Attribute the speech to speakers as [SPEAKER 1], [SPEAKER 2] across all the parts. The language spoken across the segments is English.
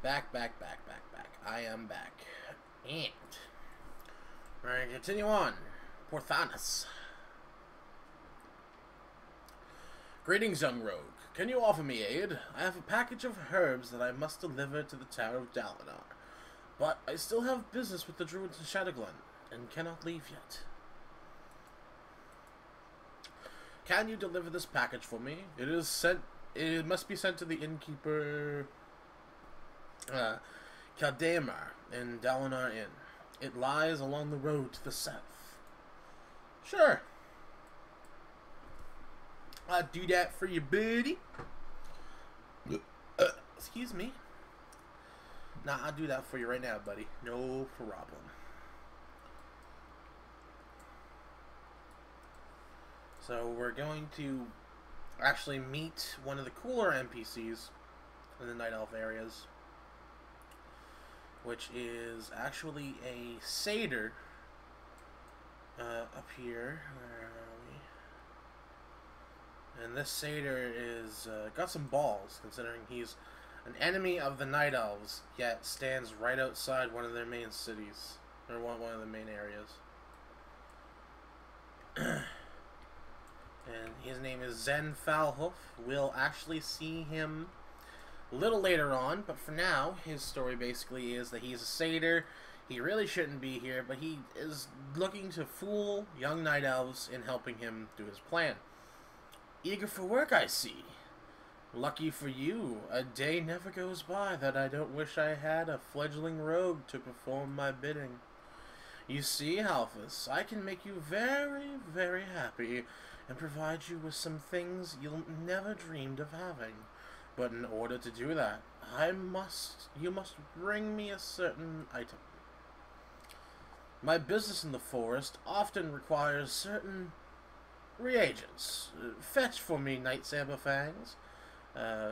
[SPEAKER 1] Back. I am back. And we're going to continue on. Poor Darnassus. Greetings, young rogue. Can you offer me aid? I have a package of herbs that I must deliver to the Tower of Darnassus. But I still have business with the druids in Shadowglen, and cannot leave yet. Can you deliver this package for me? It must be sent to the innkeeper Kaldemar in Dalinar Inn. It lies along the road to the south. Sure. I'll do that for you, buddy. Excuse me. Nah, I'll do that for you right now, buddy. No problem. So we're going to actually meet one of the cooler NPCs in the Night Elf areas, which is actually a satyr up here. Where are we? And this satyr is got some balls, considering he's an enemy of the Night Elves, yet stands right outside one of their main cities, or one of the main areas. And his name is Halvphas. We'll actually see him a little later on, but for now, his story basically is that he's a satyr. He really shouldn't be here, but he is looking to fool young Night Elves in helping him do his plan. Eager for work, I see. Lucky for you, a day never goes by that I don't wish I had a fledgling rogue to perform my bidding. You see, Halvphas, I can make you very, very happy and provide you with some things you'll never dreamed of having. But in order to do that, you must bring me a certain item. My business in the forest often requires certain reagents. Fetch for me night saber fangs,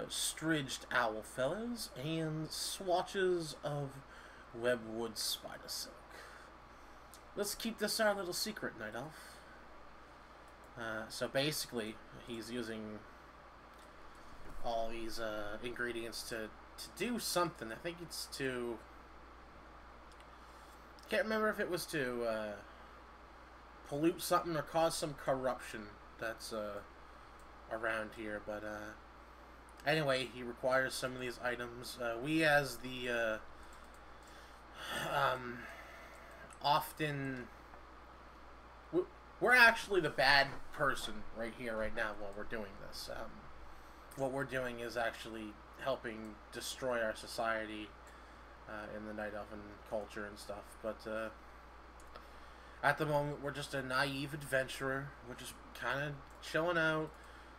[SPEAKER 1] stridged owl feathers, and swatches of webwood spider silk. Let's keep this our little secret, Night Elf. So basically, he's using all these ingredients to do something. I think it's to... Can't remember if it was to pollute something or cause some corruption that's around here. But anyway, he requires some of these items. We as the often... We're actually the bad person right here, right now, while we're doing this. What we're doing is actually helping destroy our society in the Night Elven culture and stuff. But at the moment, we're just a naive adventurer. We're just kind of chilling out,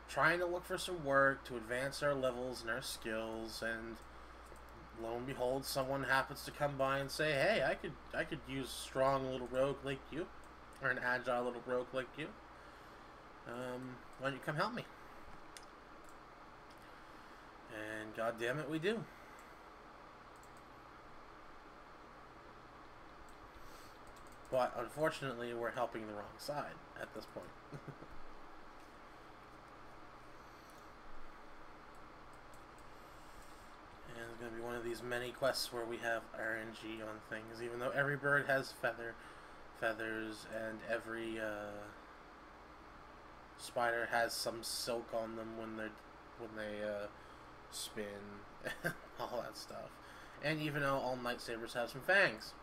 [SPEAKER 1] trying to look for some work to advance our levels and our skills. And lo and behold, someone happens to come by and say, "Hey, I could use a strong little rogue like you. Or an agile little rogue like you. Why don't you come help me?" And god damn it, we do. But unfortunately, we're helping the wrong side at this point. And it's going to be one of these many quests where we have RNG on things, even though every bird has feathers, and every spider has some silk on them when they spin, all that stuff. And even though all lightsabers have some fangs,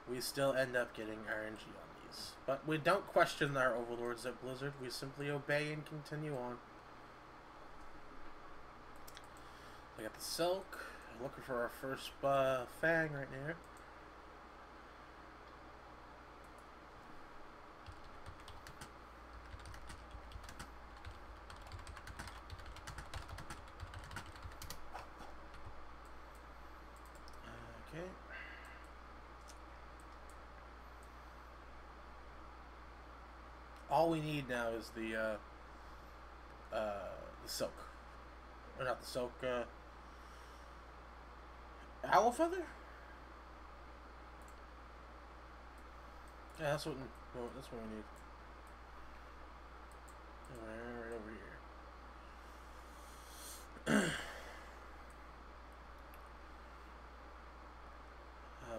[SPEAKER 1] we still end up getting RNG on these. But we don't question our overlords at Blizzard. We simply obey and continue on. I got the silk. I'm looking for our first fang right now. All we need now is the silk. Or not the silk, owl feather? Yeah, that's what we need. Right over here.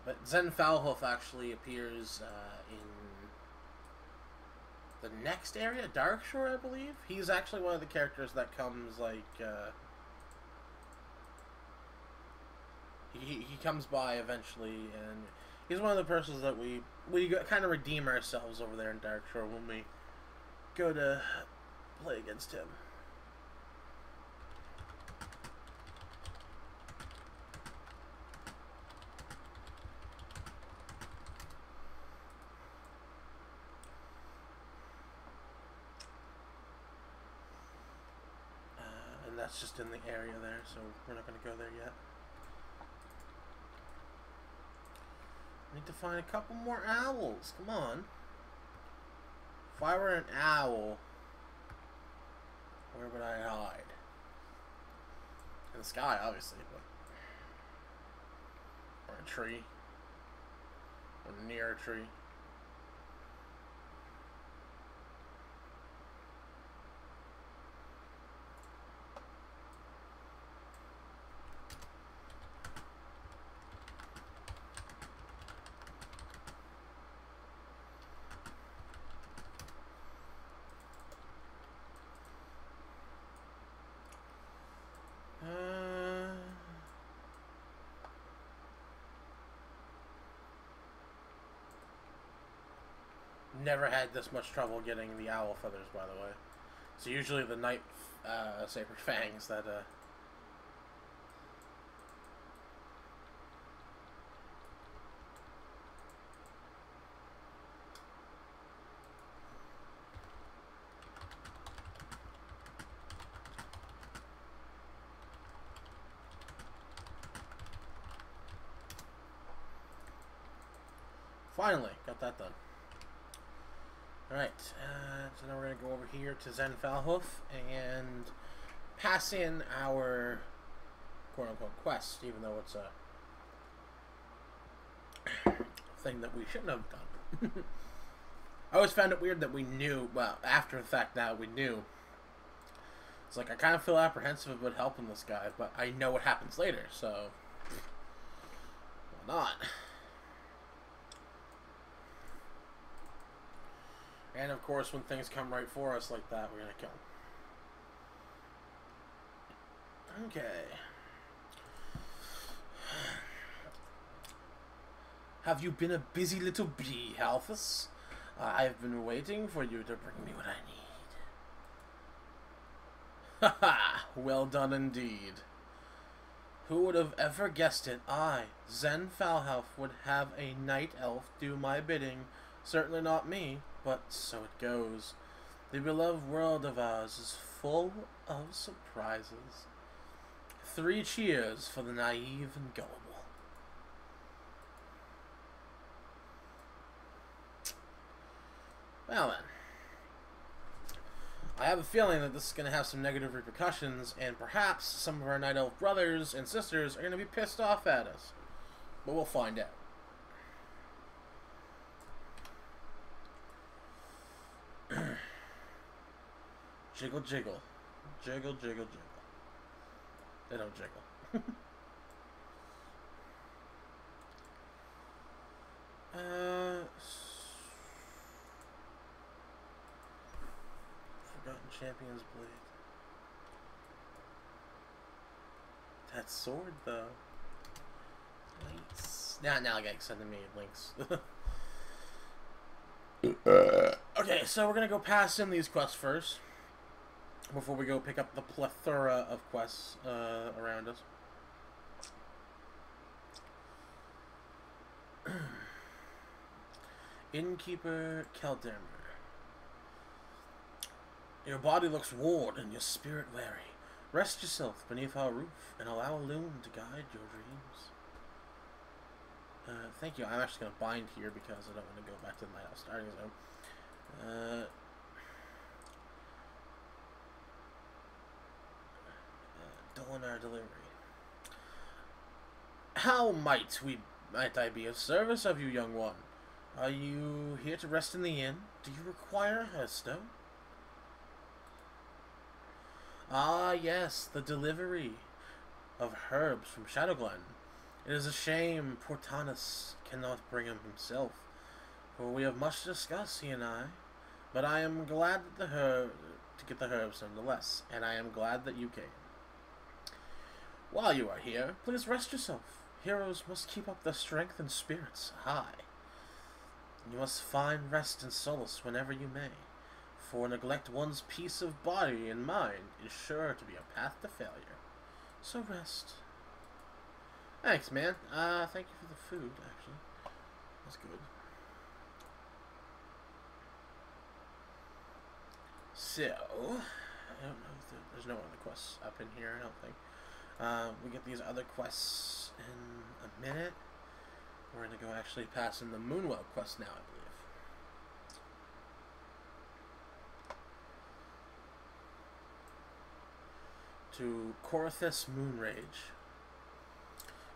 [SPEAKER 1] But Zen Falhoof actually appears in the next area, Darkshore, I believe. He's actually one of the characters that comes, like, he comes by eventually, and he's one of the persons that we kind of redeem ourselves over there in Darkshore when we go to play against him. And that's just in the area there, so we're not going to go there yet. Need to find a couple more owls. Come on. If I were an owl, where would I hide? In the sky, obviously, but... or a tree. Or near a tree. Never had this much trouble getting the owl feathers, by the way. So usually the night saber fangs that finally got that done. Alright, so now we're going to go over here to Zen Falhoof and pass in our quote-unquote quest, even though it's a thing that we shouldn't have done. I always found it weird that we knew, well, after the fact now we knew. It's like, I kind of feel apprehensive about helping this guy, but I know what happens later, so why not? And of course, when things come right for us like that, we're gonna kill them. Okay. Have you been a busy little bee, Halvphas? I've been waiting for you to bring me what I need. Haha! Well done indeed. Who would have ever guessed it? I, Zen Falhoof, would have a night elf do my bidding. Certainly not me. But so it goes. The beloved world of ours is full of surprises. 3 cheers for the naive and gullible. Well then. I have a feeling that this is going to have some negative repercussions, and perhaps some of our night elf brothers and sisters are going to be pissed off at us. But we'll find out. Jiggle, jiggle. Jiggle, jiggle, jiggle. They don't jiggle. Forgotten Champion's Blade. That sword, though. Nice. Now I gotta send me links. Okay, so we're gonna go pass in these quests first. Before we go pick up the plethora of quests around us. Innkeeper Keldermer. Your body looks worn and your spirit weary. Rest yourself beneath our roof and allow a loom to guide your dreams. Thank you. I'm actually going to bind here because I don't want to go back to the Lighthouse starting zone. Dolinar delivery. How might I be of service of you, young one? Are you here to rest in the inn? Do you require a stone? Ah, yes, the delivery of herbs from Shadowglen. It is a shame poor Darnassus cannot bring him himself, for we have much to discuss, he and I. But I am glad that to get the herbs nonetheless, and I am glad that you came. While you are here, please rest yourself. Heroes must keep up their strength and spirits high. You must find rest and solace whenever you may, for neglect one's peace of body and mind is sure to be a path to failure. So rest. Thanks, man. Thank you for the food, actually. That's good. So, I don't know if there's no other quests up in here, I don't think. We get these other quests in a minute. We're going to go actually pass in the Moonwell quest now, I believe. To Halvphas Moonrage.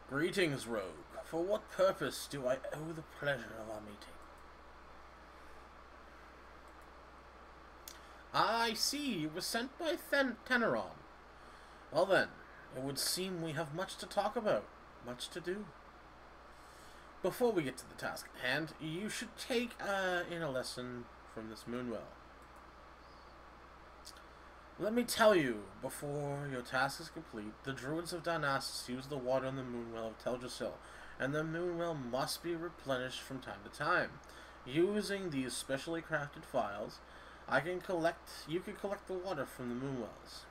[SPEAKER 1] Greetings, rogue. For what purpose do I owe the pleasure of our meeting? I see you were sent by Teneron. Well then, it would seem we have much to talk about, much to do. Before we get to the task at hand, you should take in a lesson from this Moonwell. Let me tell you, before your task is complete, the druids of Darnassus use the water in the Moonwell of Teldrassil, and the Moonwell must be replenished from time to time. Using these specially crafted vials, you can collect the water from the Moonwells.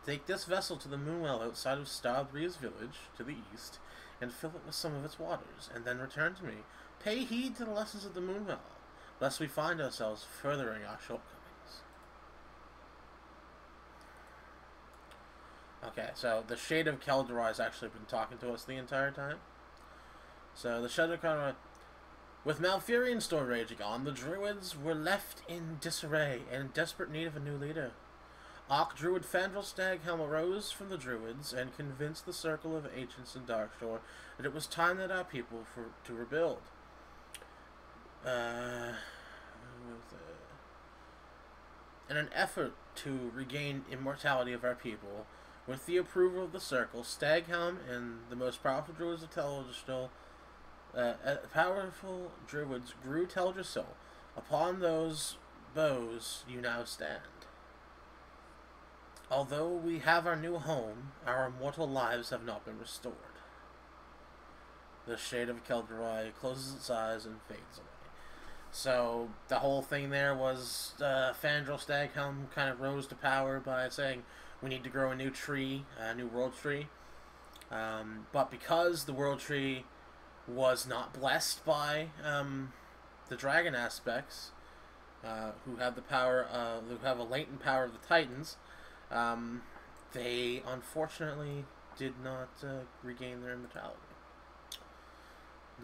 [SPEAKER 1] Take this vessel to the Moonwell outside of Starbreeze village, to the east, and fill it with some of its waters, and then return to me. Pay heed to the lessons of the Moonwell, lest we find ourselves furthering our shortcomings. Okay, so the Shade of Keldor has actually been talking to us the entire time. So the Shade of Keldor, with Malfurion storm raging on, the druids were left in disarray and in desperate need of a new leader. Archdruid Fandral Staghelm arose from the druids and convinced the circle of ancients in Darkshore that it was time that our people to rebuild. In an effort to regain immortality of our people, with the approval of the circle, Staghelm and the most powerful druids of Teldrassil, powerful druids grew Teldrassil. Upon those bows you now stand. Although we have our new home, our immortal lives have not been restored. The Shade of Keldor closes its eyes and fades away. So the whole thing there was Fandral Staghelm kind of rose to power by saying we need to grow a new tree, a new world tree. But because the world tree was not blessed by the dragon aspects, who have the power, who have a latent power of the Titans, they unfortunately did not regain their immortality.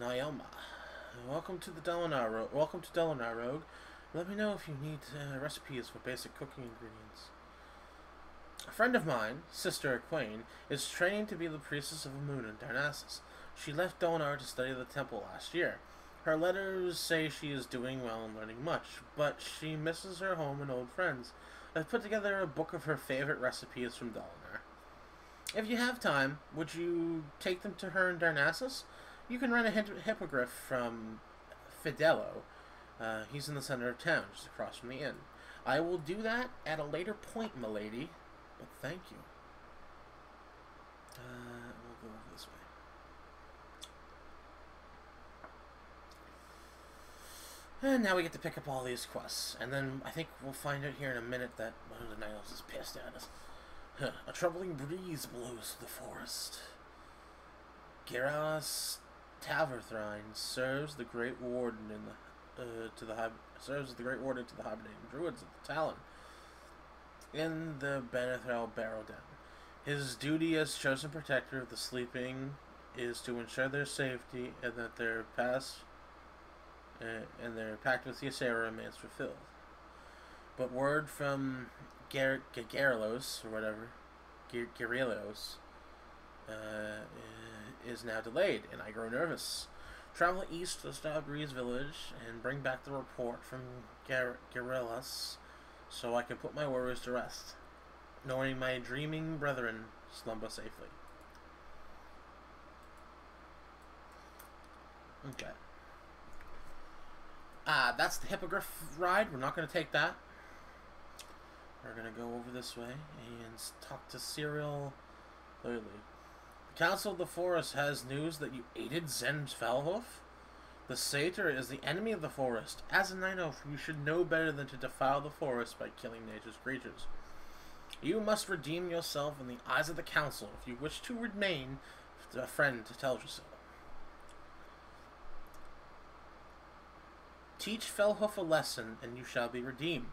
[SPEAKER 1] Naoma, welcome to the Dalinar. Welcome to Dalinar, Rogue. Let me know if you need recipes for basic cooking ingredients. A friend of mine, Sister Egwene, is training to be the priestess of the moon in Darnassus. She left Dalinar to study the temple last year. Her letters say she is doing well and learning much, but she misses her home and old friends. I've put together a book of her favorite recipes from Dalinar. If you have time, would you take them to her in Darnassus? You can rent a hippogriff from Fidelo. He's in the center of town, just across from the inn. I will do that at a later point, milady. But thank you. We'll go over this way. And now we get to pick up all these quests. And then I think we'll find out here in a minute that one of the Night Elves is pissed at us. A troubling breeze blows through the forest. Geras Taverthrine serves the Great Warden to the hibernating druids of the Talon in the Benethel Barrow Den. His duty as chosen protector of the sleeping is to ensure their safety and that their pact with the Ysera remains fulfilled. But word from Gerelos, or whatever, Gerelos, is now delayed, and I grow nervous. Travel east to Starbreeze village and bring back the report from Gerelos, so I can put my worries to rest, knowing my dreaming brethren slumber safely. Okay. That's the hippogriff ride. We're not going to take that. We're going to go over this way and talk to Cyril Lily. The Council of the Forest has news that you aided Zen Halvphas. The satyr is the enemy of the forest. As a night elf, you should know better than to defile the forest by killing nature's creatures. You must redeem yourself in the eyes of the council if you wish to remain a friend to tell you so. Teach Halvphas a lesson, and you shall be redeemed.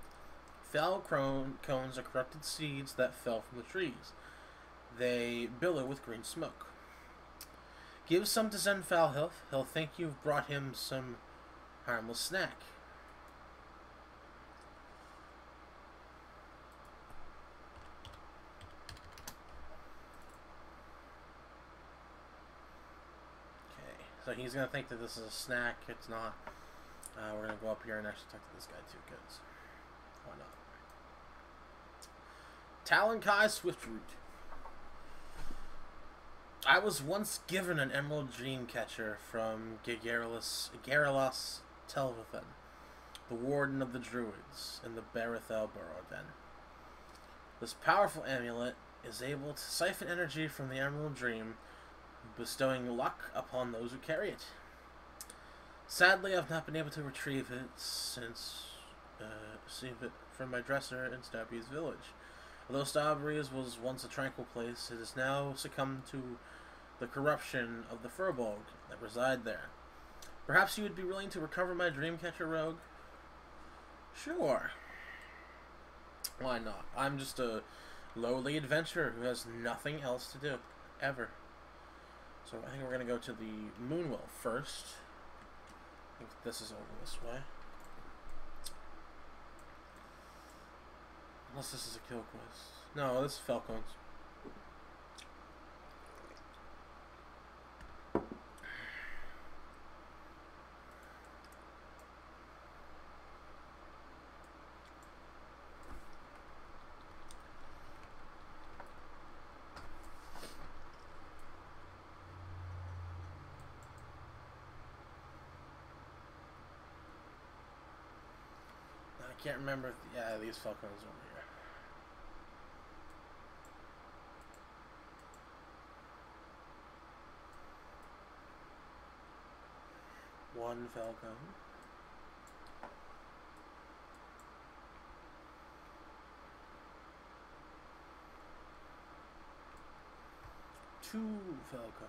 [SPEAKER 1] Fell cones are corrupted seeds that fell from the trees. They billow with green smoke. Give some to Zen Halvphas. He'll think you've brought him some harmless snack. Okay, so he's going to think that this is a snack. It's not. We're going to go up here and actually talk to this guy too, because why not? Talonkai Swiftroot. I was once given an emerald dream catcher from Garalos Telvathan, the warden of the druids in the Barithel Burrow Den. This powerful amulet is able to siphon energy from the emerald dream, bestowing luck upon those who carry it. Sadly, I've not been able to retrieve it since received it from my dresser in Starbee's village. Although Starbee's was once a tranquil place, it has now succumbed to the corruption of the Furbolg that reside there. Perhaps you would be willing to recover my Dreamcatcher Rogue? Sure. Why not? I'm just a lowly adventurer who has nothing else to do. Ever. So I think we're going to go to the Moonwell first. I think this is over this way. Unless this is a kill quest. No, this is Falcons. I can't remember if, yeah, these Falcons over here. One Falcon. Two Falcon.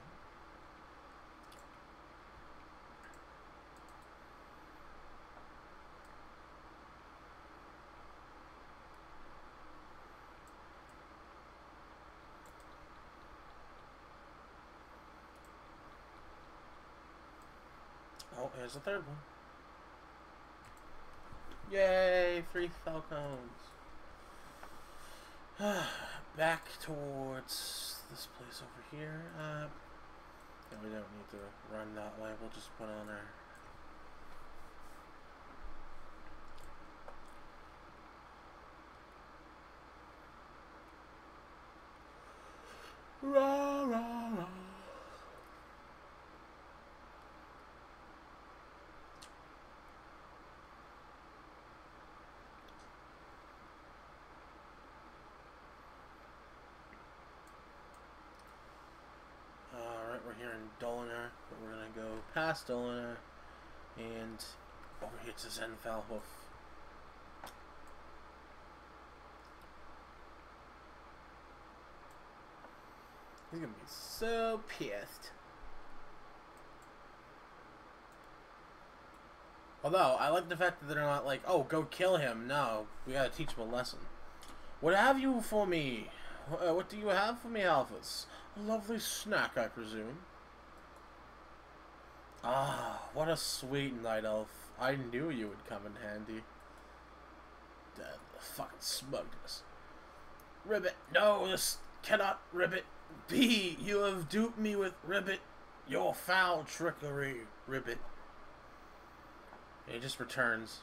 [SPEAKER 1] Oh, here's the third one. Yay, 3 Falcons. Back towards this place over here. Yeah, we don't need to run that way. We'll just put on our... Rah, rah, rah. We're here in Dolinar, but we're gonna go past Dolinar and over here to Zen Halvphas. He's gonna be so pissed. Although, I like the fact that they're not like, oh, go kill him. No, we gotta teach him a lesson. What have you for me? What do you have for me, Halvphas? A lovely snack, I presume. Ah, what a sweet night elf. I knew you would come in handy. The fucking smugness. Ribbit, no, this cannot, Ribbit. B, you have duped me with Ribbit. Your foul trickery, Ribbit. And he just returns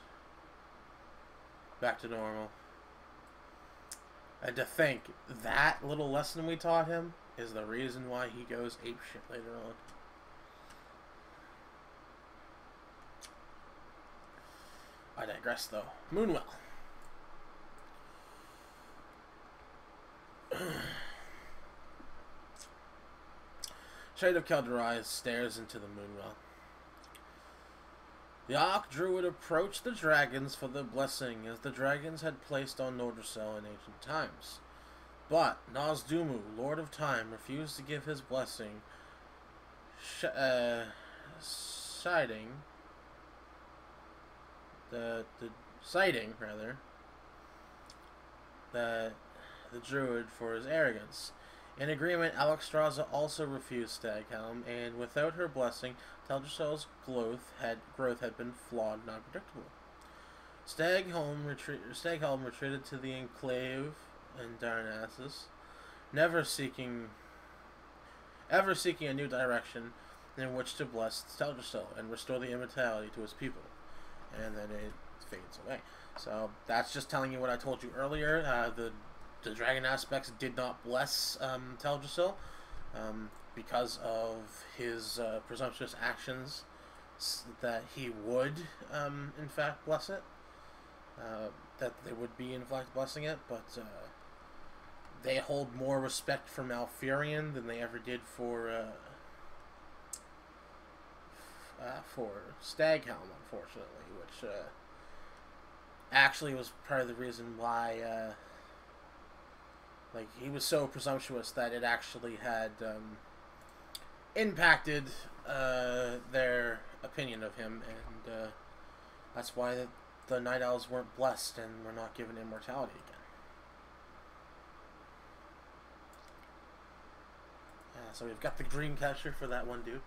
[SPEAKER 1] back to normal. And to think, that little lesson we taught him is the reason why he goes apeshit later on. I digress, though. Moonwell. Shade of Kelderai stares into the Moonwell. The Archdruid approached the dragons for the blessing, as the dragons had placed on Nordrassil in ancient times. But Nazdumu, Lord of Time, refused to give his blessing, citing the druid for his arrogance. In agreement, Alexstrasza also refused Staghelm, and without her blessing, Teldrassil's growth had been flawed and unpredictable. Staghelm retreated to the Enclave in Darnassus, ever seeking a new direction in which to bless Teldrassil and restore the immortality to his people. And then it fades away. So that's just telling you what I told you earlier. The dragon aspects did not bless Teldrassil because of his presumptuous actions, that he would in fact bless it, that they would be in fact blessing it, but they hold more respect for Malfurion than they ever did for Staghelm, unfortunately, which actually was part of the reason why like, he was so presumptuous that it actually had impacted their opinion of him, and that's why the Night Owls weren't blessed and were not given immortality again. So we've got the Dreamcatcher for that one dude.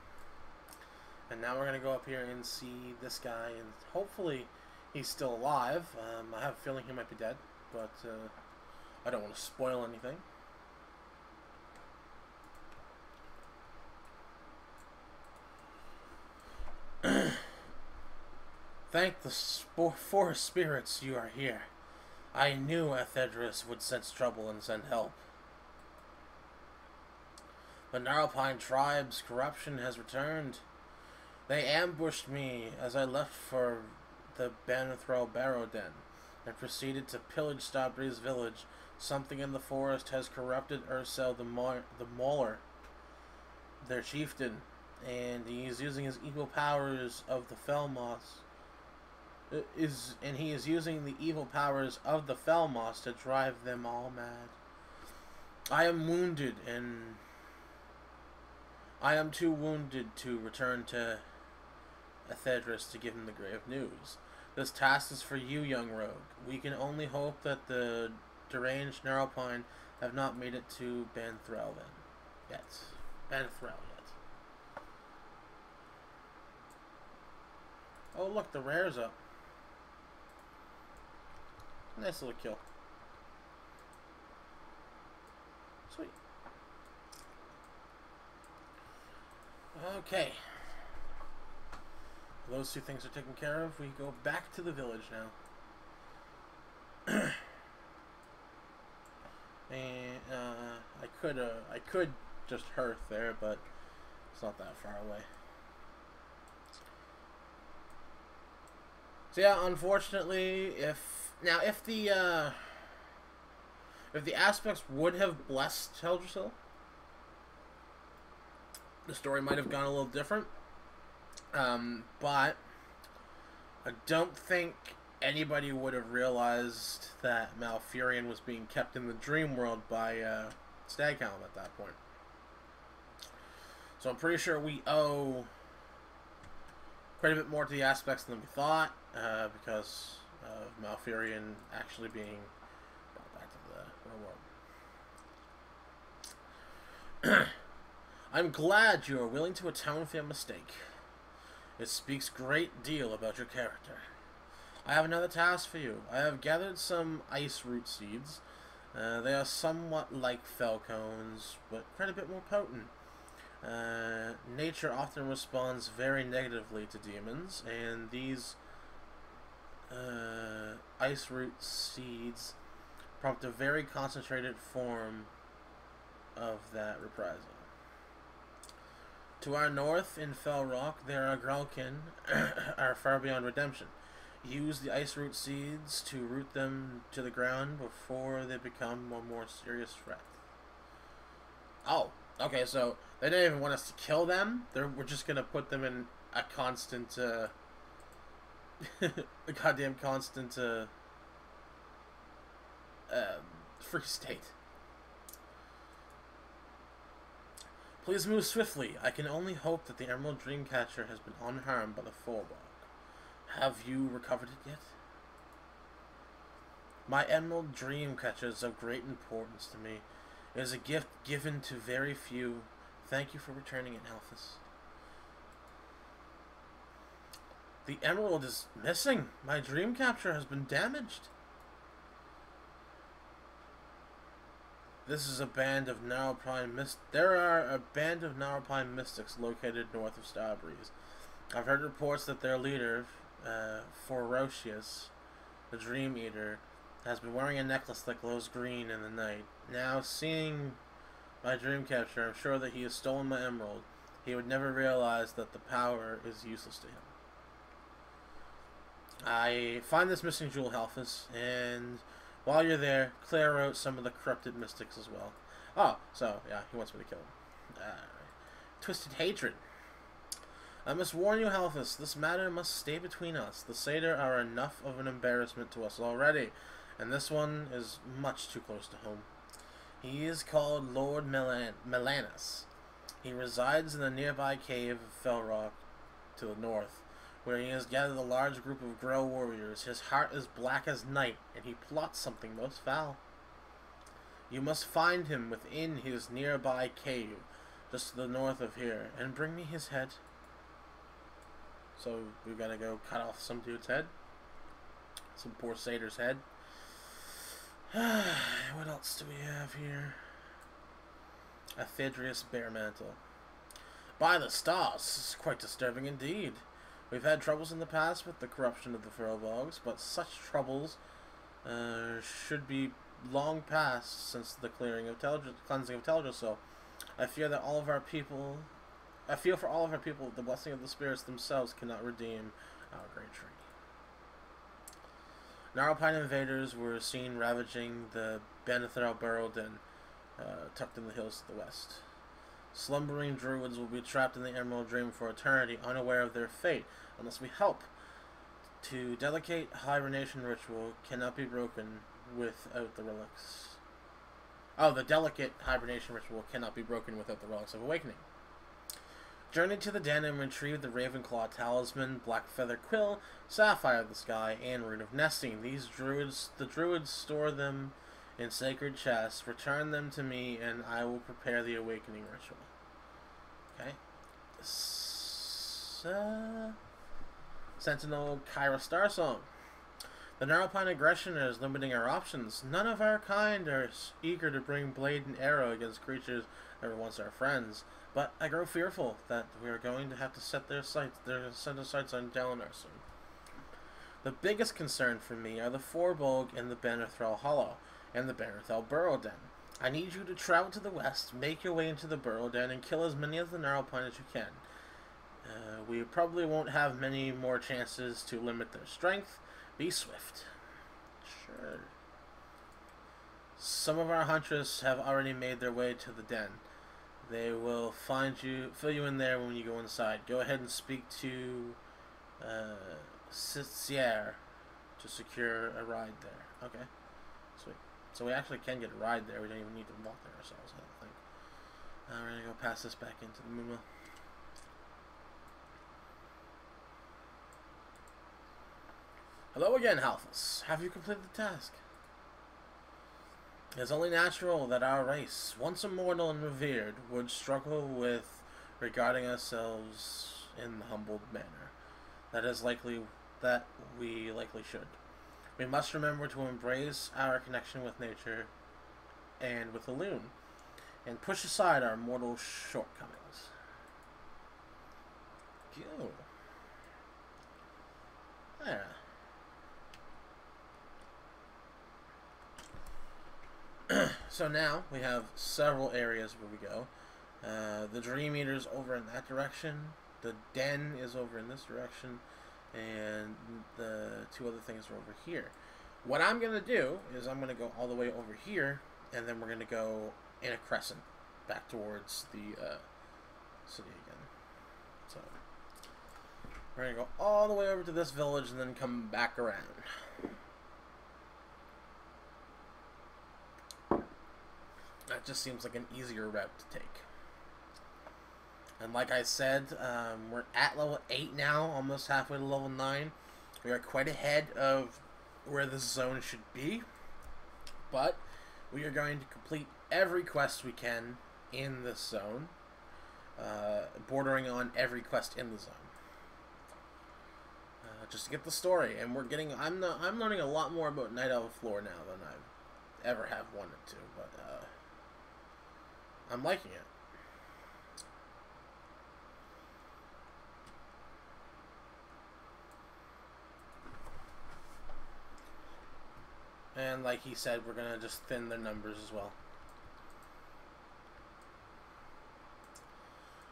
[SPEAKER 1] And now we're going to go up here and see this guy, and hopefully he's still alive. I have a feeling he might be dead, but I don't want to spoil anything. Thank the forest spirits you are here. I knew Ethedris would sense trouble and send help. The Gnarlpine tribe's corruption has returned. They ambushed me as I left for the Banathrel Barrow Den and proceeded to pillage Starbreeze village. Something in the forest has corrupted Ursel the Mauler, their chieftain, and he is using his evil powers of the Felmoss. He is using the evil powers of the Felmoss to drive them all mad. I am wounded, and I am too wounded to return to Ethedris to give him the grave news. This task is for you, young rogue. We can only hope that the deranged Gnarlpine have not made it to Banathrel yet. Oh, look, the rare's up. Nice little kill. Sweet. Okay. Those two things are taken care of. We go back to the village now. And I could just hearth there, but it's not that far away. So yeah, unfortunately, if the aspects would have blessed Teldrassil, the story might have gone a little different. But I don't think anybody would have realized that Malfurion was being kept in the dream world by Staghelm at that point. So I'm pretty sure we owe quite a bit more to the aspects than we thought, because of Malfurion actually being brought back to the real world. I'm glad you are willing to atone for your mistake. It speaks a great deal about your character. I have another task for you. I have gathered some ice root seeds. They are somewhat like Felcones, but quite a bit more potent. Nature often responds very negatively to demons, and these ice root seeds prompt a very concentrated form of that reprisal. To our north, in Fell Rock, there are Gralkin are far beyond redemption. Use the ice root seeds to root them to the ground before they become a more serious threat. Oh, okay, so they didn't even want us to kill them. We're just gonna put them in a constant, a goddamn constant, free state. Please move swiftly. I can only hope that the Emerald Dreamcatcher has been unharmed by the Forbog. Have you recovered it yet? My Emerald Dreamcatcher is of great importance to me. It is a gift given to very few. Thank you for returning it, Halvphas. The emerald is missing. My Dreamcatcher has been damaged. This is a band of Narrowpine There are a band of Narrowpine mystics located north of Starbreeze. I've heard reports that their leader, Ferocious, the Dream Eater, has been wearing a necklace that glows green in the night. Now, seeing my Dreamcatcher, I'm sure that he has stolen my emerald. He would never realize that the power is useless to him. I find this missing jewel, Halvphas, and while you're there, clear out some of the corrupted mystics as well. Oh, so, yeah, he wants me to kill him. Twisted hatred. I must warn you, Halvphas, this matter must stay between us. The Satyr are enough of an embarrassment to us already, and this one is much too close to home. He is called Lord Melanus. He resides in the nearby cave of Fellrock to the north, where he has gathered a large group of Grell warriors. His heart is black as night, and he plots something most foul. You must find him within his nearby cave, just to the north of here, and bring me his head. So, we gotta go cut off some dude's head. Some poor satyr's head. What else do we have here? A Thydrius bear mantle. By the stars, this is quite disturbing indeed. We've had troubles in the past with the corruption of the Furbolgs, but such troubles should be long past since the cleansing of Teldrassil. I fear for all of our people, the blessing of the spirits themselves cannot redeem our great tree. Narrowpine invaders were seen ravaging the Banithral Burrow Den, tucked in the hills to the west. Slumbering druids will be trapped in the Emerald Dream for eternity, unaware of their fate, unless we help. The delicate hibernation ritual cannot be broken without the relics. Oh, the delicate hibernation ritual cannot be broken without the relics of awakening. Journey to the den and retrieve the Ravenclaw talisman, Black Feather Quill, Sapphire of the Sky, and Rune of Nesting. The druids store them in sacred chests. Return them to me, and I will prepare the awakening ritual. Okay. Sentinel Kyra Starsong. The Narrowpine aggression is limiting our options. None of our kind are eager to bring blade and arrow against creatures that were once our friends. But I grow fearful that we are going to have to set their sights on Dalinar soon. The biggest concern for me are the Forbog and the Banithral Hollow, and the Banithral Burrow Den. I need you to travel to the west, make your way into the Burrow Den, and kill as many of the Narrowpine as you can. We probably won't have many more chances to limit their strength. Be swift. Sure. Some of our hunters have already made their way to the den. They will fill you in there when you go inside. Go ahead and speak to Sitsier to secure a ride there. Okay, sweet. So we actually can get a ride there. We don't even need to walk there ourselves, I don't think. We're going to go pass this back into the Moonwell. Hello again, Halvphas. Have you completed the task? It is only natural that our race, once immortal and revered, would struggle with regarding ourselves in the humbled manner. That we likely should. We must remember to embrace our connection with nature and with the Loon, and push aside our mortal shortcomings. Cool. There. So now we have several areas where we go. The Dream Eater's over in that direction. The Den is over in this direction. and the two other things are over here. What I'm going to do is I'm going to go all the way over here, and then we're going to go in a crescent back towards the city again. So we're going to go all the way over to this village and then come back around. That just seems like an easier route to take. And like I said, we're at level 8 now, almost halfway to level 9. We are quite ahead of where this zone should be. But we are going to complete every quest we can in this zone. Bordering on every quest in the zone. Just to get the story. And we're getting... I'm learning a lot more about Night Elf lore now than I ever have wanted to. But I'm liking it. And like he said, we're going to just thin their numbers as well.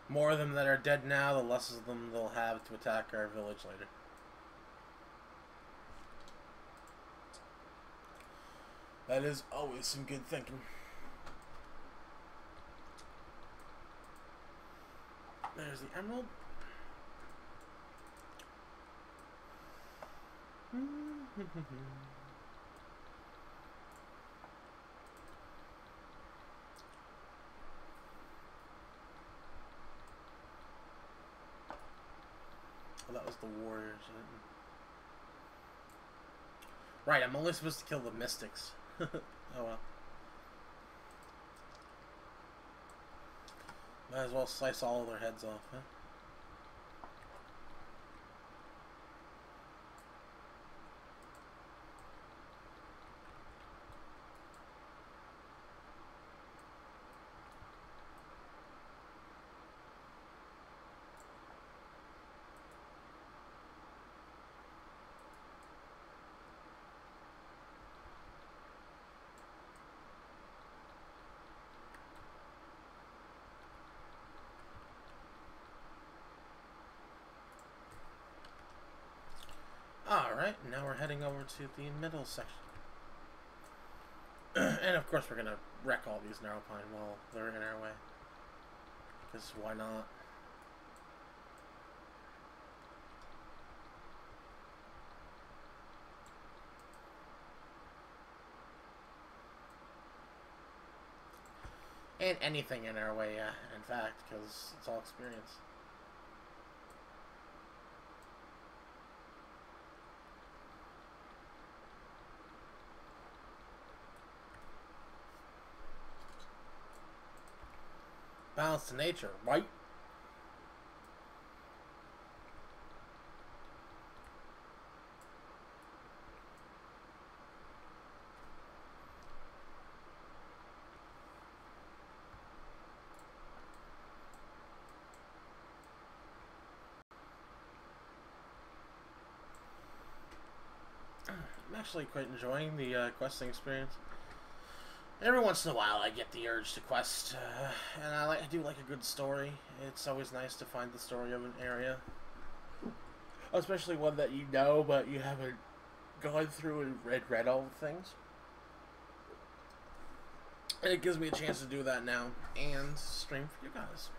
[SPEAKER 1] More of them that are dead now, the less of them they'll have to attack our village later. That is always some good thinking. There's the emerald. Oh, that was the warriors. Right, I'm only supposed to kill the mystics. Oh well. Might as well slice all of their heads off, huh? Alright, now we're heading over to the middle section. And of course we're going to wreck all these Narrowpine while they're in our way. Because why not? And anything in our way, yeah, in fact, because it's all experience. Balance to nature, right? I'm actually quite enjoying the questing experience. Every once in a while I get the urge to quest, and I do like a good story. It's always nice to find the story of an area. Especially one that you know, but you haven't gone through and read all the things. And it gives me a chance to do that now, and stream for you guys.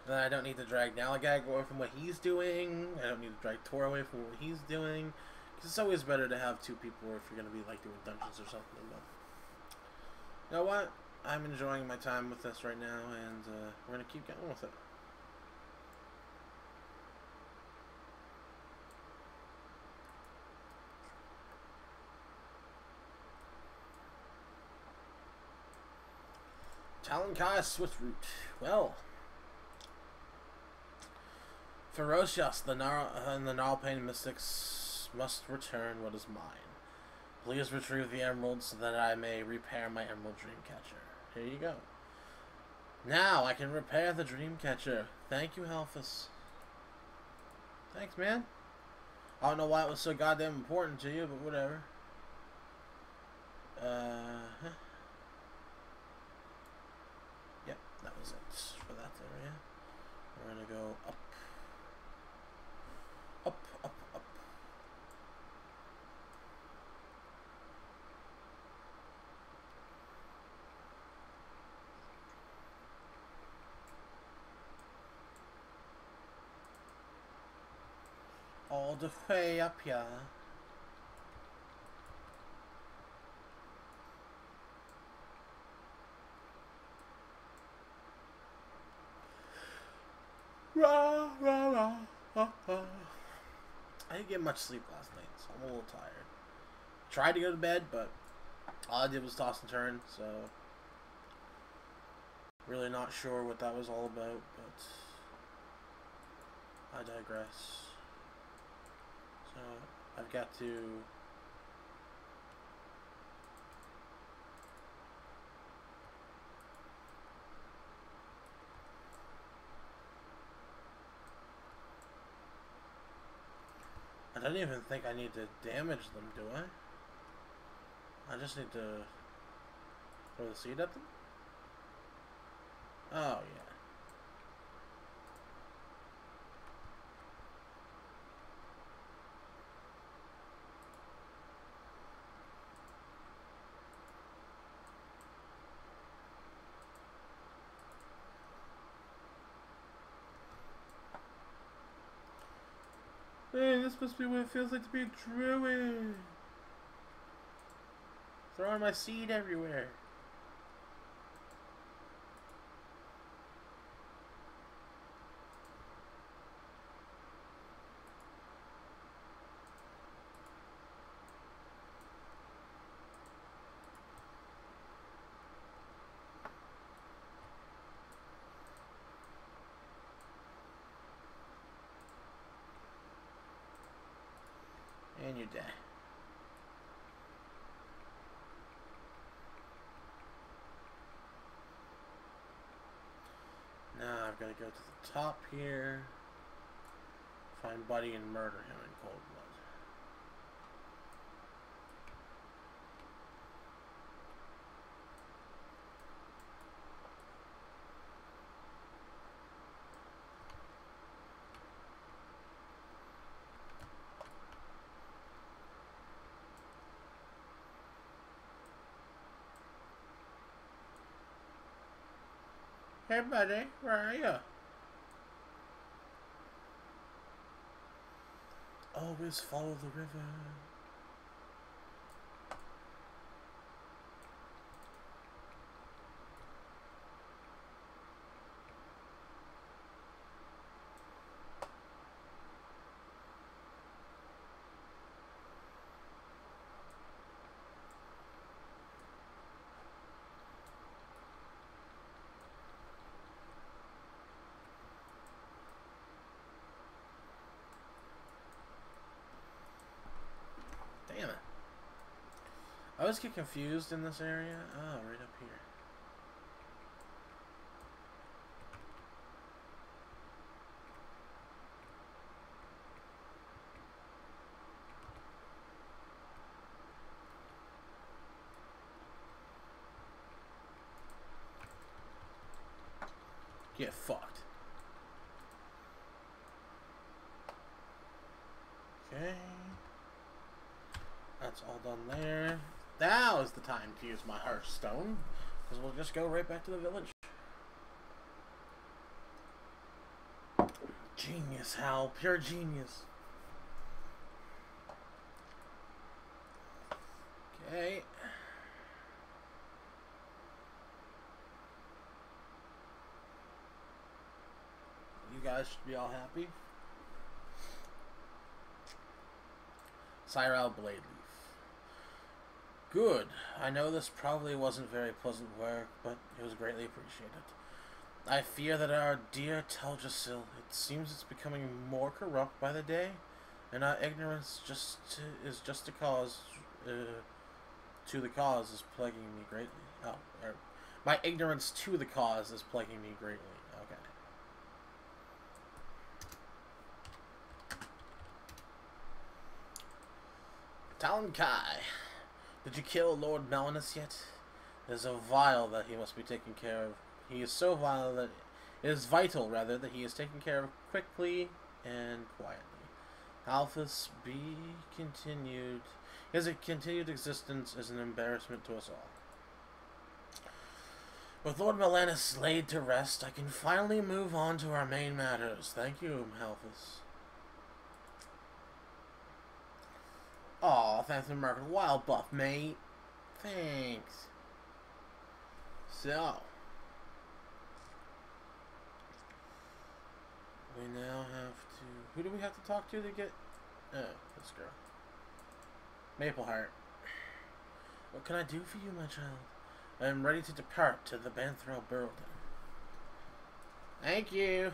[SPEAKER 1] And I don't need to drag Nalagag away from what he's doing. I don't need to drag Tor away from what he's doing. Because it's always better to have two people if you're going to be like doing dungeons or something. But you know what? I'm enjoying my time with this right now, and we're going to keep going with it. Talonkai Swift Route. Well, Ferocious, the Gnarlbane Mystics must return what is mine. Please retrieve the emerald so that I may repair my emerald dreamcatcher. Here you go. Now I can repair the dreamcatcher. Thank you, Halvphas. Thanks, man. I don't know why it was so goddamn important to you, but whatever. Yep, that was it for that area. We're gonna go up all the way up here. Rah, rah, rah, rah, rah. I didn't get much sleep last night, so I'm a little tired. Tried to go to bed, but all I did was toss and turn, so really not sure what that was all about, but I digress. So I've got to I don't even think I need to damage them, do I? I just need to throw the seed at them? Oh, yeah. Hey, this must be what it feels like to be a druid. Throwing my seed everywhere. And you're dead. Now I've got to go to the top here, find Buddy and murder him in cold blood. Hey buddy, where are you? Always follow the river. Damn it. I always get confused in this area. Oh, right up here. Get fucked. Okay. That's all done there. Now is the time to use my Hearthstone, because we'll just go right back to the village. Genius, Hal. Pure genius. Okay. You guys should be all happy. Cyril Bladeleaf. Good. I know this probably wasn't very pleasant work, but it was greatly appreciated. I fear that our dear Teldrassil, it seems it's becoming more corrupt by the day, and our ignorance is just a cause, to the cause is plaguing me greatly. Oh, my ignorance to the cause is plaguing me greatly. Okay. Talon Kai. Did you kill Lord Melanus yet? It is that he must be taken care of. He is so vile that it is vital, rather, that he is taken care of quickly and quietly. Halvphas be continued. His continued existence is an embarrassment to us all. With Lord Melanus laid to rest, I can finally move on to our main matters. Thank you, Halvphas. Aw, thanks for marking wild buff, mate. Thanks. So, we now have to... Who do we have to talk to get... Oh, this girl. Mapleheart. What can I do for you, my child? I am ready to depart to the Banthral Burlden. Thank you.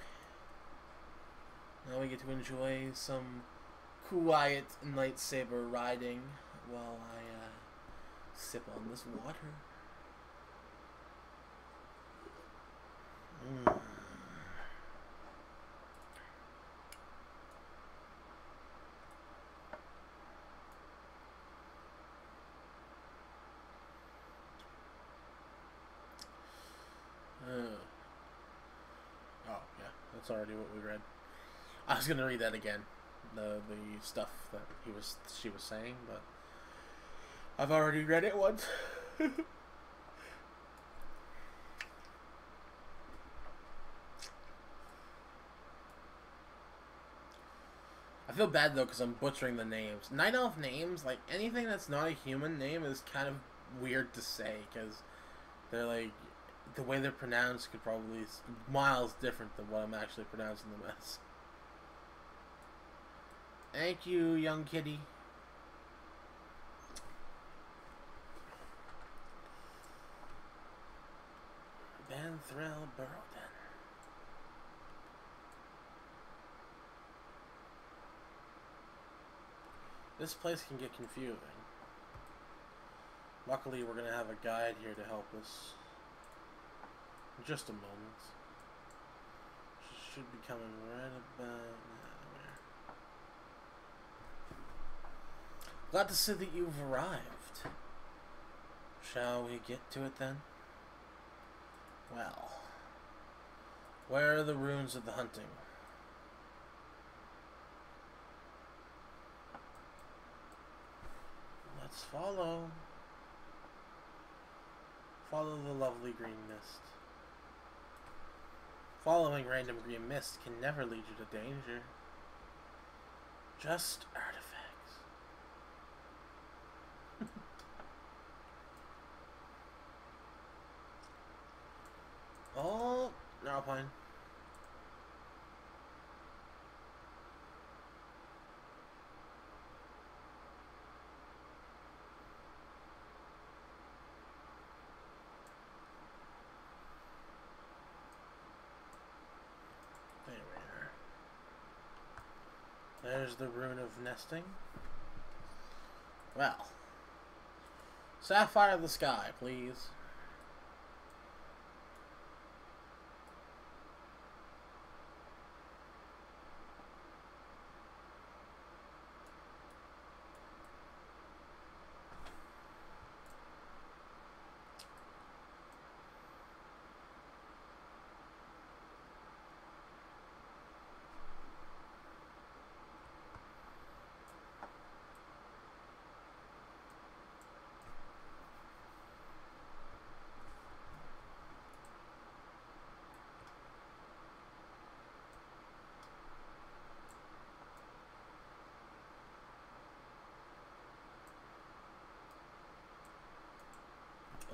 [SPEAKER 1] Now we get to enjoy some quiet lightsaber riding while I sip on this water. Oh yeah, that's already what we read. I was gonna read that again, the stuff that she was saying, but I've already read it once. I feel bad though because I'm butchering the names. Night Elf names, like anything that's not a human name, is kind of weird to say because they're like the way they're pronounced could probably miles different than what I'm actually pronouncing them as. Thank you, young kitty. Banthral Burlden. This place can get confusing. Luckily, we're going to have a guide here to help us. In just a moment. She should be coming right about now. Glad to see that you've arrived. Shall we get to it then? Well, where are the ruins of the hunting? Let's follow. Follow the lovely green mist. Following random green mist can never lead you to danger. Just artifacts. Oh, Alpine. There we are. There's the rune of nesting. Well, sapphire of the sky, please.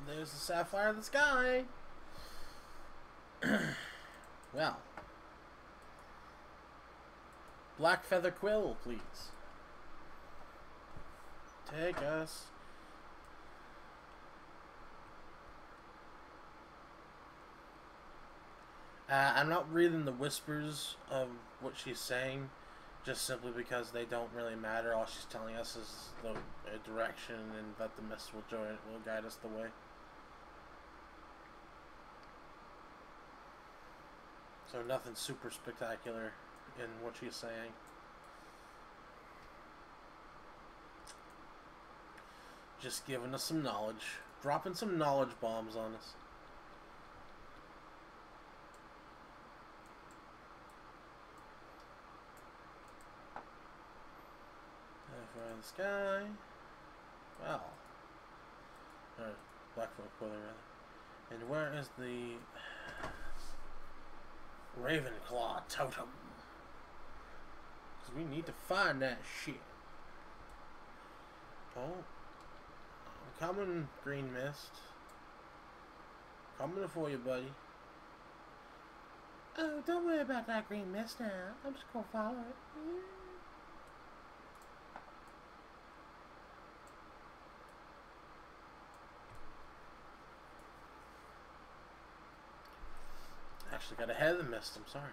[SPEAKER 1] There's the sapphire of the sky. Well, black feather quill, please. Take us. I'm not reading the whispers of what she's saying, just simply because they don't really matter. All she's telling us is the direction, and that the mist will guide us the way. So nothing super spectacular in what she's saying. Just giving us some knowledge. Dropping some knowledge bombs on us. Fire in the sky. Well. Alright, Blackfoot Quiller rather. And where is the Ravenclaw totem? Because we need to find that shit. Oh, I'm coming, Green Mist. Coming for you, buddy. Oh, don't worry about that Green Mist now. I'm just gonna follow it. Actually got ahead of the mist, I'm sorry.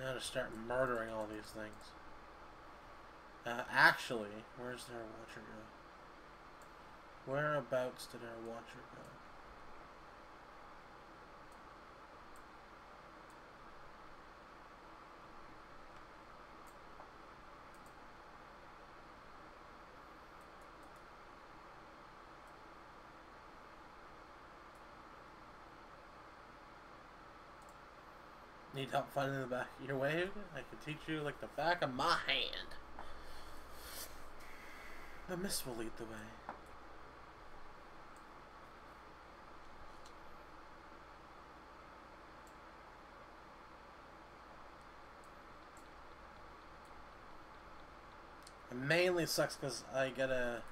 [SPEAKER 1] Now to start murdering all these things. Actually, where's their watcher go? Whereabouts did our watcher go? Need help finding the back of your wave? I can teach you like the back of my hand. The mist will lead the way. It mainly sucks because I gotta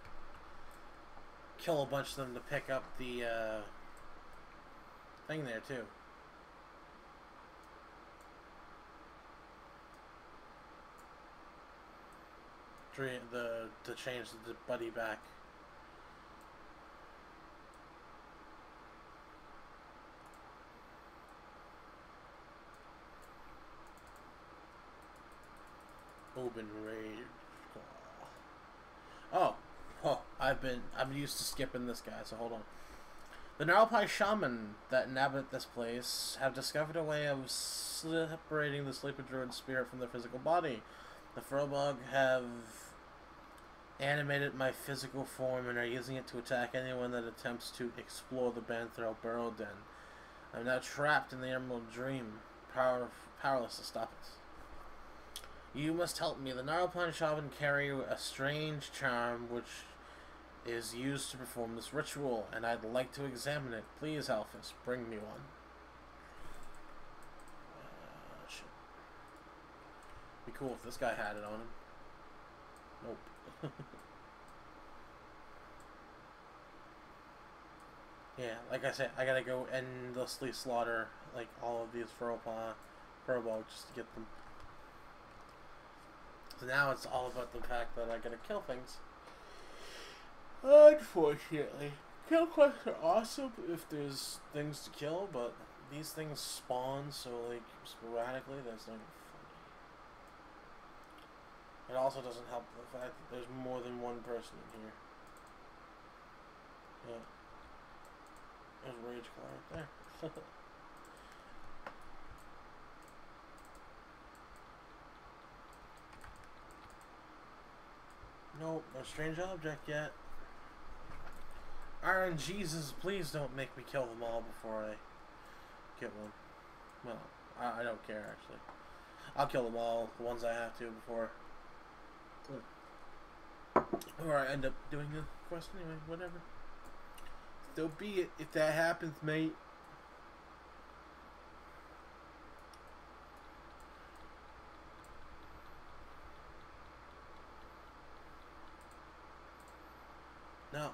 [SPEAKER 1] kill a bunch of them to pick up the thing there too. To change the buddy back. Open rage. Oh, I'm used to skipping this guy, so hold on. The Halvphas shaman that inhabit this place have discovered a way of separating the sleeping druid spirit from their physical body. The Frobog have animated my physical form and are using it to attack anyone that attempts to explore the Banthro burrow den. I'm now trapped in the Emerald Dream, powerless to stop it. You must help me. The Halvphas shaman carry a strange charm which is used to perform this ritual, and I'd like to examine it. Please, Halvphas, bring me one. Shit. Be cool if this guy had it on him. Nope. Yeah, like I said, I gotta go endlessly slaughter like all of these Furbolg just to get them. So now it's all about the fact that I gotta kill things. Unfortunately, kill quests are awesome if there's things to kill, but these things spawn so like sporadically that's not funny. It also doesn't help the fact that there's more than one person in here. Yeah. There's Rage Claw right there. Nope, no strange object yet. Iron Jesus, please don't make me kill them all before I get one. Well, I don't care actually. I'll kill them all, the ones I have to before. Or I end up doing the quest anyway, whatever. So be it if that happens, mate.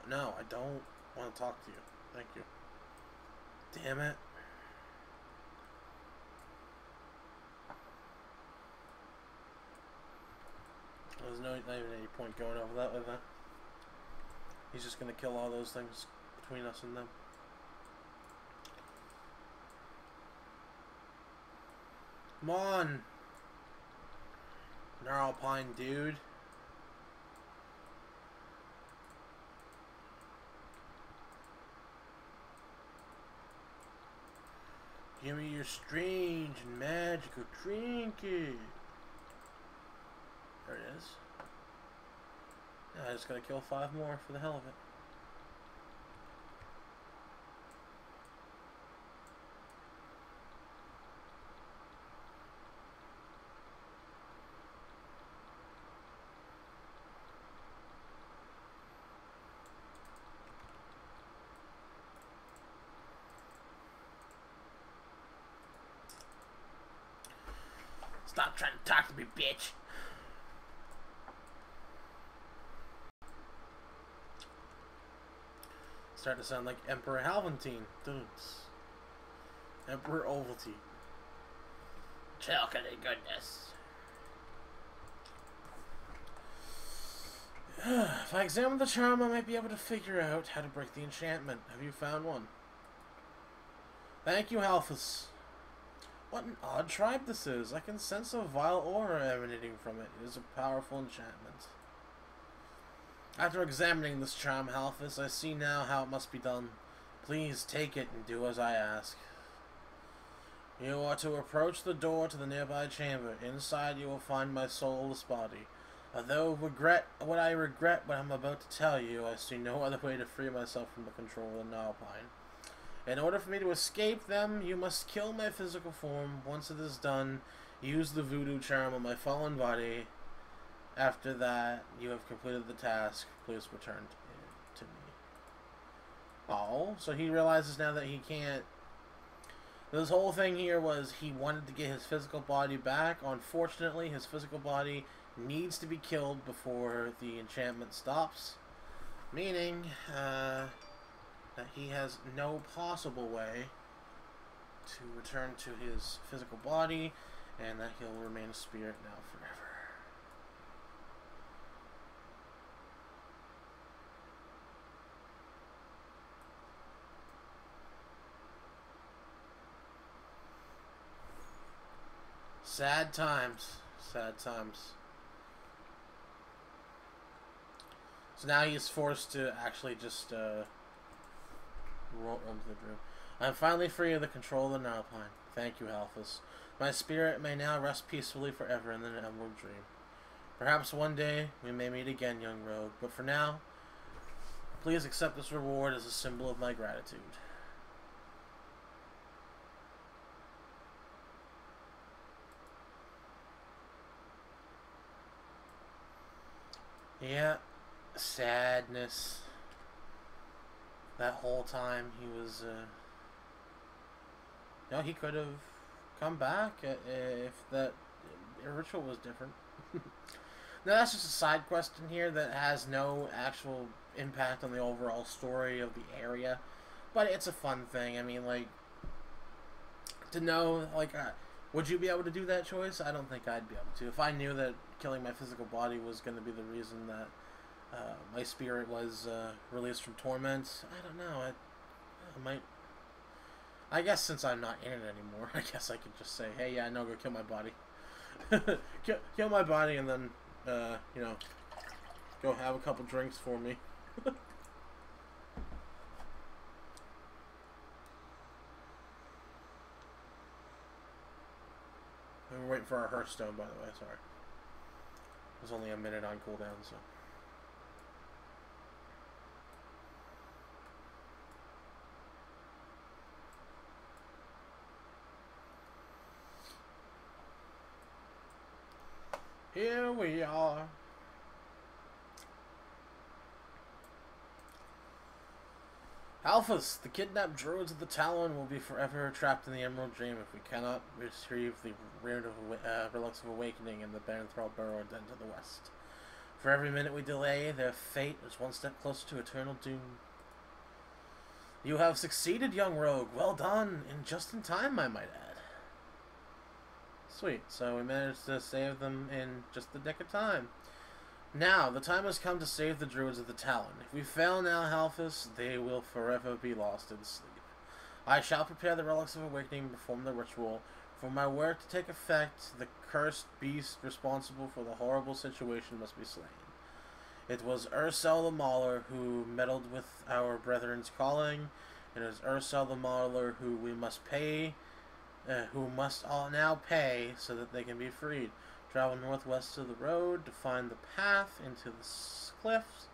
[SPEAKER 1] No, I don't want to talk to you. Thank you. Damn it. There's not even any point going over that with that. He's just going to kill all those things between us and them. Come on! Gnarlpine dude. Give me your strange and magical trinket. There it is. I just gotta kill 5 more for the hell of it. Stop trying to talk to me, bitch. Starting to sound like Emperor Halvphas. Dudes. Emperor Ovaltine. Chocolate goodness. If I examine the charm, I might be able to figure out how to break the enchantment. Have you found one? Thank you, Halvphas. What an odd tribe this is. I can sense a vile aura emanating from it. It is a powerful enchantment. After examining this charm, Halvphas, I see now how it must be done. Please take it and do as I ask. You are to approach the door to the nearby chamber. Inside you will find my soulless body. Although what I'm about to tell you, I see no other way to free myself from the control of the Alpine. In order for me to escape them, you must kill my physical form. Once it is done, use the voodoo charm on my fallen body. After that, you have completed the task. Please return to me. Oh, so he realizes now that he can't... This whole thing here was he wanted to get his physical body back. Unfortunately, his physical body needs to be killed before the enchantment stops. Meaning, that he has no possible way to return to his physical body, and that he'll remain a spirit now forever. Sad times. Sad times. So now he's forced to actually just roll into the room. I'm finally free of the control of the Alpine. Thank you, Halvphas. My spirit may now rest peacefully forever in the Emerald Dream. Perhaps one day we may meet again, young rogue, but for now, please accept this reward as a symbol of my gratitude. Yeah, sadness. That whole time he was, you know, he could have come back if that ritual was different. Now that's just a side quest in here that has no actual impact on the overall story of the area, but it's a fun thing. I mean, like, to know, like, would you be able to do that choice? I don't think I'd be able to. If I knew that killing my physical body was going to be the reason that my spirit was released from torment, I don't know. I might. I guess since I'm not in it anymore, I guess I could just say, hey, yeah, no, go kill my body. kill my body and then, you know, go have a couple drinks for me. We're waiting for our Hearthstone, by the way, sorry. It was only a minute on cooldown, so. Here we are. Halvphas, the kidnapped druids of the Talon will be forever trapped in the Emerald Dream if we cannot retrieve the relics of awakening in the Barenthal Burrow den to the west. For every minute we delay, their fate is one step closer to eternal doom. You have succeeded, young rogue. Well done, and just in time, I might add. Sweet, so we managed to save them in just the nick of time. Now, the time has come to save the druids of the Talon. If we fail now, Halvphas, they will forever be lost in sleep. I shall prepare the relics of awakening and perform the ritual. For my work to take effect, the cursed beast responsible for the horrible situation must be slain. It was Ursel the Mauler who meddled with our brethren's calling. It is Ursel the Mauler who we must pay who must all now pay so that they can be freed. Travel northwest of the road to find the path into the cliffs,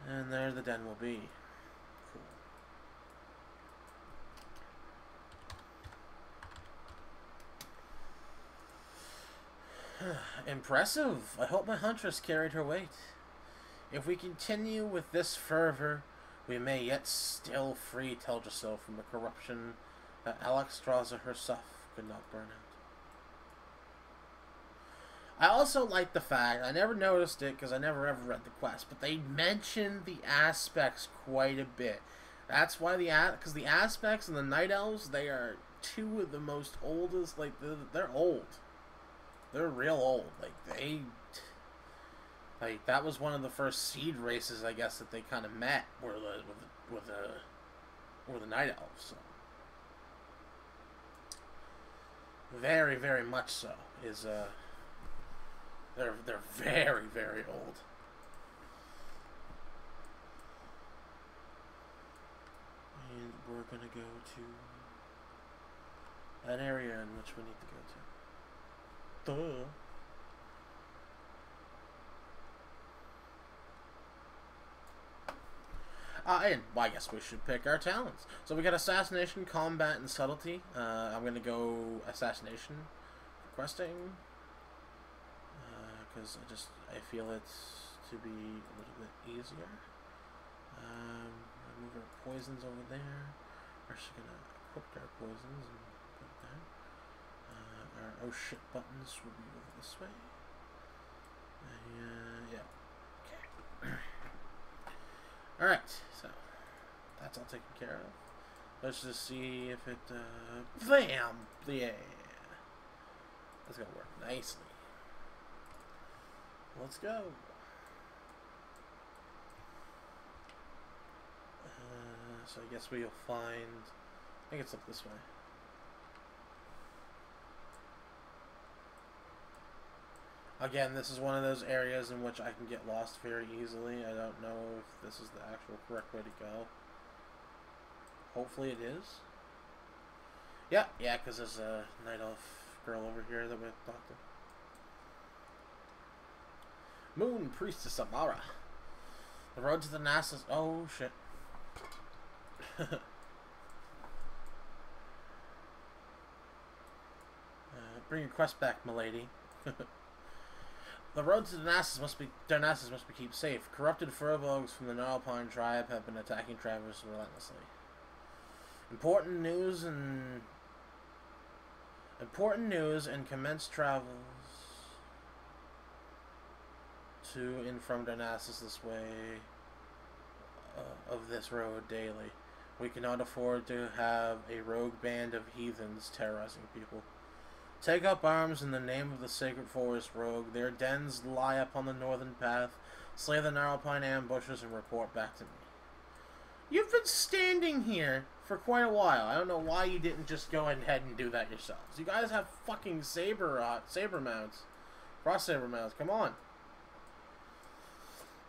[SPEAKER 1] and there the den will be. Cool. Impressive. I hope my huntress carried her weight. If we continue with this fervor, we may yet still free Teldrassil from the corruption that Alexstrasza herself could not burn out. I also like the fact, I never noticed it because I never ever read the quest, but they mention the aspects quite a bit. That's why because the aspects and the night elves, they are two of the most oldest, like, they're old. They're real old. Like, that was one of the first seed races, I guess, that they kind of met, were the night elves. So. Very, very much so. They're very, very old. And we're gonna go to that area in which we need to go to. Duh. And well, I guess we should pick our talents. So we got assassination, combat, and subtlety. I'm gonna go assassination for questing. Because I feel it to be a little bit easier. Remove our poisons over there. We're just gonna equip our poisons and put it there. Our oh shit buttons will be over this way. Yeah. Okay. Alright, so that's all taken care of. Let's just see if it bam! Yeah. That's gonna work nicely. Let's go. So I guess we'll find... I think it's up this way. Again, this is one of those areas in which I can get lost very easily. I don't know if this is the actual correct way to go. Hopefully it is. Yeah, because there's a night elf girl over here that we have to talk to. Moon Priestess Amara. The road to the Darnassus. Oh shit. Bring your quest back, milady. The road to Darnassus must be kept safe. Corrupted furbolgs from the Gnarlpine tribe have been attacking travelers relentlessly. Important news and commence travels to and from Darnassus this way of this road daily. We cannot afford to have a rogue band of heathens terrorizing people. Take up arms in the name of the sacred forest, rogue. Their dens lie upon the northern path. Slay the Gnarlpine ambushes and report back to me. You've been standing here for quite a while. I don't know why you didn't just go ahead and do that yourselves. You guys have fucking saber mounts. Cross saber mounts. Come on.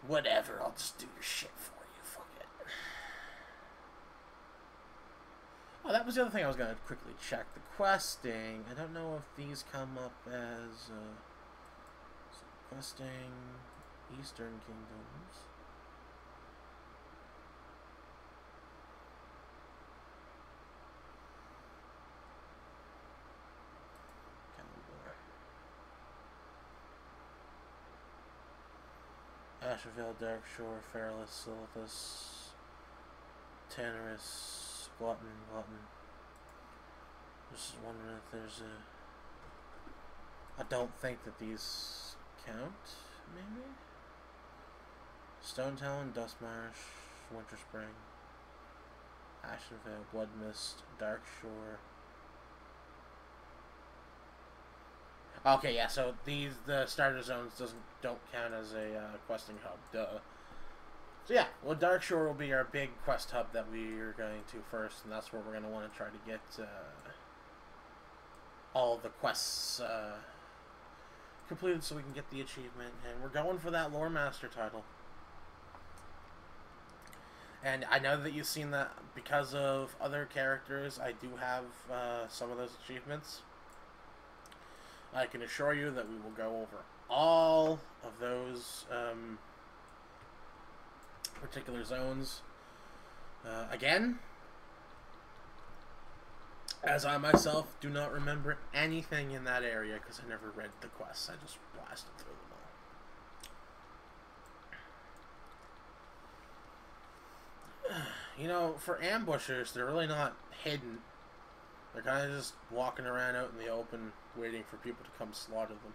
[SPEAKER 1] Whatever. I'll just do your shit for you. Fuck it. Oh, that was the other thing I was going to quickly check. The questing. I don't know if these come up as questing Eastern Kingdoms. Ashervale, Darkshore, Fairless, Silithus, Tannerus, Glutton. Just wondering if there's a... I don't think that these count, maybe? Stone Talon, Dustmarsh, Winter Spring, Ashenvale, Bloodmist, Darkshore. Okay, yeah, so the starter zones don't count as a questing hub, duh. So yeah, well, Darkshore will be our big quest hub that we are going to first, and that's where we're going to want to try to get all of the quests completed so we can get the achievement, and we're going for that Lore Master title. And I know that you've seen that because of other characters. I do have some of those achievements. I can assure you that we will go over all of those particular zones again, as I myself do not remember anything in that area because I never read the quests. I just blasted through them all. You know, for ambushers, they're really not hidden. They're kind of just walking around out in the open, waiting for people to come slaughter them.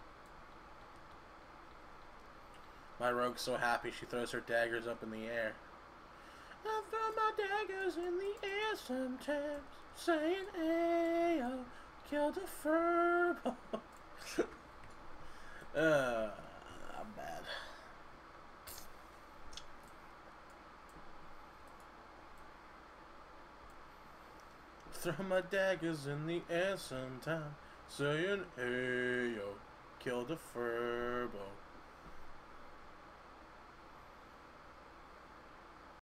[SPEAKER 1] My rogue's so happy she throws her daggers up in the air. I throw my daggers in the air sometimes, saying, "Ayo, killed a furbo." I'm bad. Throw my daggers in the air sometimes, saying, "Ayo, killed a furbo."